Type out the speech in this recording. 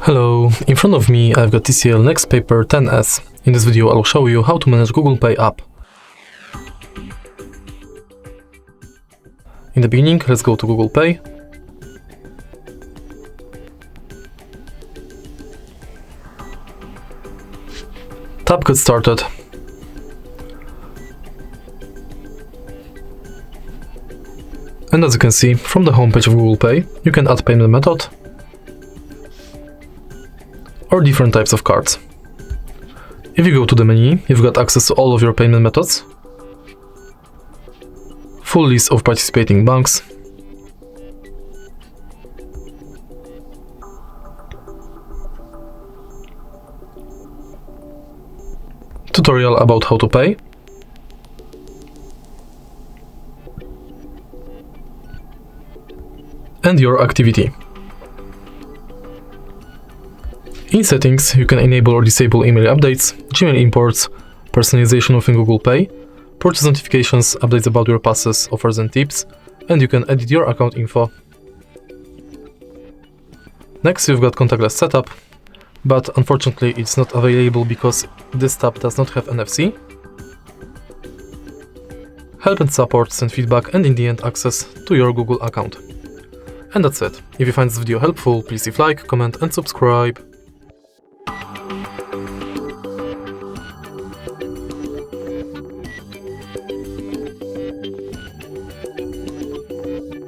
Hello, in front of me I've got TCL NxtPaper 10s. In this video I'll show you how to manage Google Pay app. In the beginning, let's go to Google Pay. Tap Get Started. And as you can see, from the homepage of Google Pay, you can add payment method or different types of cards. If you go to the menu, you've got access to all of your payment methods, full list of participating banks, tutorial about how to pay, and your activity. In settings, you can enable or disable email updates, Gmail imports, personalization within Google Pay, purchase notifications, updates about your passes, offers and tips, and you can edit your account info. Next, you've got contactless setup, but unfortunately it's not available because this tab does not have NFC. Help and support, send feedback, and in the end access to your Google account. And that's it. If you find this video helpful, please leave like, comment and subscribe.